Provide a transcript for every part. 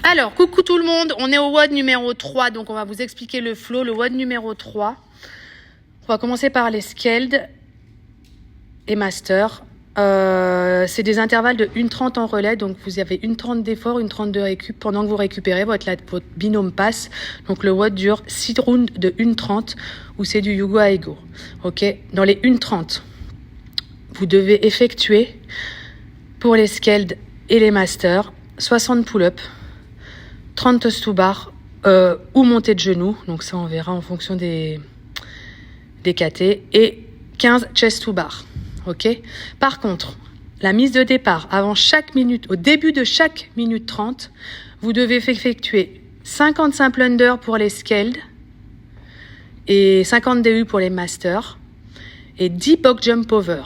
Alors, coucou tout le monde, on est au WOD numéro 3, donc on va vous expliquer le flow, le WOD numéro 3. On va commencer par les scaled et master. C'est des intervalles de 1,30 en relais, donc vous avez 1,30 d'effort, 1,30 de récup. Pendant que vous récupérez, votre binôme passe. Donc le WOD dure 6 rounds de 1,30 où c'est du Yugo Aigo. Ok. Dans les 1,30, vous devez effectuer pour les scaled et les masters 60 pull-up, 30 toast to bar ou montée de genoux, donc ça on verra en fonction des KT, et 15 chest to bar. Ok. Par contre, la mise de départ avant chaque minute, au début de chaque minute 30, vous devez effectuer 50 simple under pour les scaled et 50 DU pour les masters et 10 box jump over.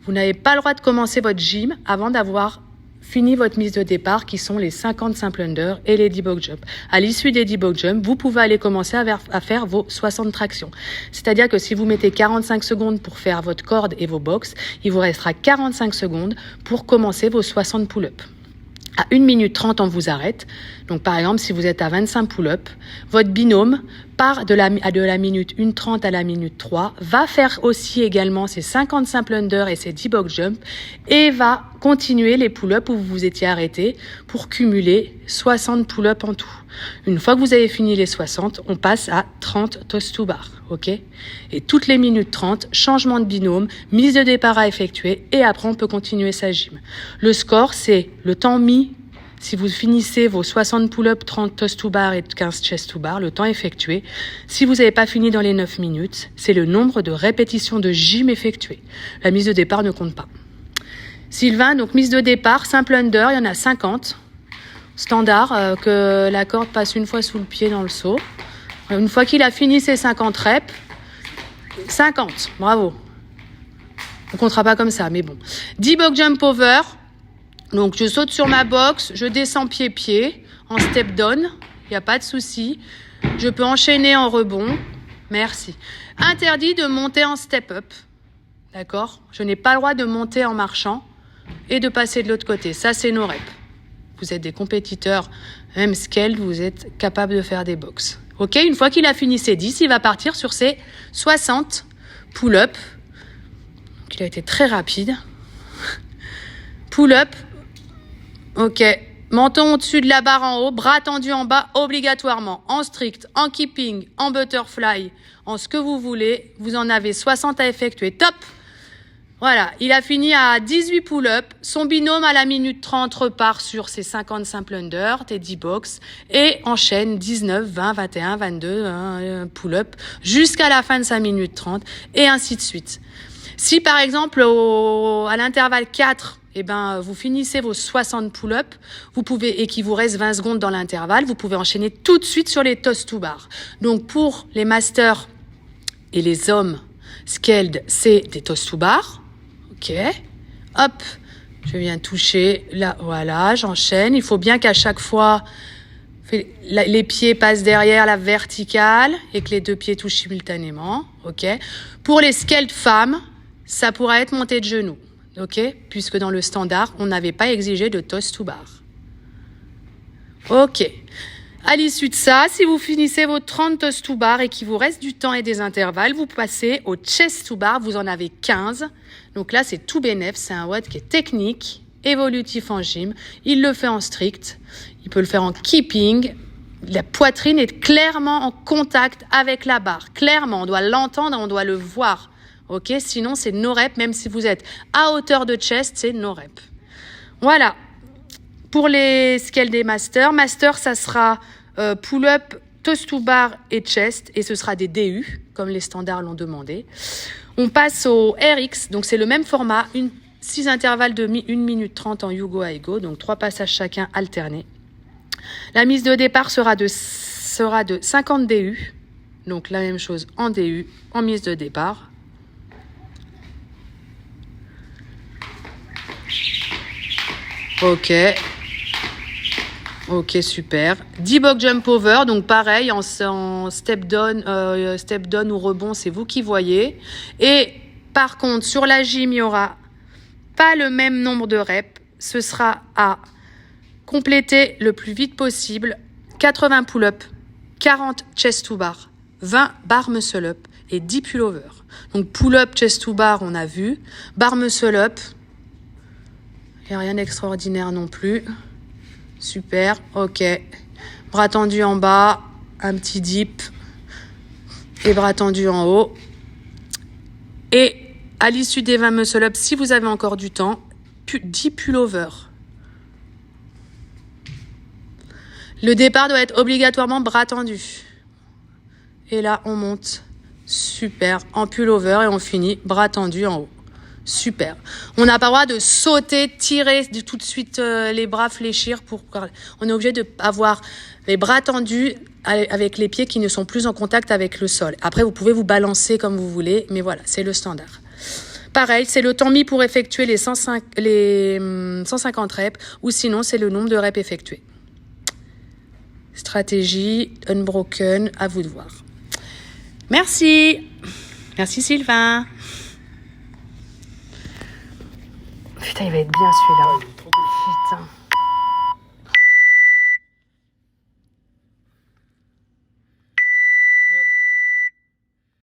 Vous n'avez pas le droit de commencer votre gym avant d'avoir fini votre mise de départ qui sont les 50 simple under et les 10 box jump. À l'issue des 10 box jump, vous pouvez aller commencer à faire vos 60 tractions. C'est-à-dire que si vous mettez 45 secondes pour faire votre corde et vos box, il vous restera 45 secondes pour commencer vos 60 pull-up. À 1 minute 30, on vous arrête. Donc, par exemple, si vous êtes à 25 pull-up, votre binôme part de la minute 1,30 à la minute 3, va faire aussi également ses 50 simple under et ses 10 box jump et va continuer les pull-up où vous vous étiez arrêté pour cumuler 60 pull-up en tout. Une fois que vous avez fini les 60, on passe à 30 toast to bar, ok? Et toutes les minutes 30, changement de binôme, mise de départ à effectuer et après on peut continuer sa gym. Le score, c'est le temps mis. Si vous finissez vos 60 pull-up, 30 toast to bar et 15 chest to bar, le temps effectué. Si vous n'avez pas fini dans les 9 minutes, c'est le nombre de répétitions de gym effectuées. La mise de départ ne compte pas. Sylvain, donc mise de départ, simple under, il y en a 50. Standard, que la corde passe une fois sous le pied dans le seau. Une fois qu'il a fini ses 50 reps, 50, bravo. On comptera pas comme ça, mais bon. 10 box jump over. Donc, je saute sur ma box, je descends pied-pied, en step down, il n'y a pas de souci. Je peux enchaîner en rebond. Merci. Interdit de monter en step up. D'accord ? Je n'ai pas le droit de monter en marchant et de passer de l'autre côté. Ça, c'est nos reps. Vous êtes des compétiteurs, même scaled, vous êtes capable de faire des box. Ok ? Une fois qu'il a fini ses 10, il va partir sur ses 60 pull-up. Donc, il a été très rapide. Pull-up. Ok, menton au-dessus de la barre en haut, bras tendus en bas obligatoirement, en strict, en keeping, en butterfly, en ce que vous voulez. Vous en avez 60 à effectuer. Top! Voilà, il a fini à 18 pull-up. Son binôme à la minute 30 repart sur ses 50 simple under, tes 10 box, et enchaîne 19, 20, 21, 22 pull-up jusqu'à la fin de sa minute 30, et ainsi de suite. Si par exemple, à l'intervalle 4, vous finissez vos 60 pull-up, vous pouvez, et qu'il vous reste 20 secondes dans l'intervalle, vous pouvez enchaîner tout de suite sur les toast to bar. Donc, pour les masters et les hommes scaled, c'est des toast to bar. Ok. Hop. Je viens toucher. Là, voilà, j'enchaîne. Il faut bien qu'à chaque fois, les pieds passent derrière la verticale et que les deux pieds touchent simultanément. Ok. Pour les scaled femmes, ça pourrait être montée de genoux. Ok, puisque dans le standard, on n'avait pas exigé de toast to bar. Ok. À l'issue de ça, si vous finissez vos 30 toast to bar et qu'il vous reste du temps et des intervalles, vous passez au chest to bar, vous en avez 15. Donc là, c'est tout bénef, c'est un WOD qui est technique, évolutif en gym. Il le fait en strict, il peut le faire en keeping. La poitrine est clairement en contact avec la barre. Clairement, on doit l'entendre, on doit le voir. Ok, sinon c'est no rep, même si vous êtes à hauteur de chest, c'est no rep. Voilà. Pour les scales des masters, ça sera pull-up, toast to bar et chest, et ce sera des DU, comme les standards l'ont demandé. On passe au RX, donc c'est le même format, 6 intervalles de 1 minute 30 en Yugo Aigo, donc 3 passages chacun alternés. La mise de départ sera de 50 DU, donc la même chose en DU, en mise de départ. Ok, super. 10 box jump over, donc pareil, en step down ou rebond, c'est vous qui voyez. Et par contre, sur la gym, il n'y aura pas le même nombre de reps. Ce sera à complétez le plus vite possible. 80 pull-up, 40 chest to bar, 20 bar muscle up et 10 pullover. Donc pull-up, chest to bar, on a vu. Bar muscle up, il n'y a rien d'extraordinaire non plus. Super, ok. Bras tendus en bas, un petit dip et bras tendus en haut. Et à l'issue des 20 muscle up, si vous avez encore du temps, 10 pullover. Le départ doit être obligatoirement bras tendus. Et là, on monte. Super. En pullover et on finit bras tendus en haut. Super. On n'a pas le droit de sauter, tirer tout de suite les bras, fléchir. On est obligé d'avoir les bras tendus avec les pieds qui ne sont plus en contact avec le sol. Après, vous pouvez vous balancer comme vous voulez, mais voilà, c'est le standard. Pareil, c'est le temps mis pour effectuer les 150 reps ou sinon, c'est le nombre de reps effectués. Stratégie, unbroken, à vous de voir. Merci. Merci Sylvain. Putain, il va être bien celui-là. Putain.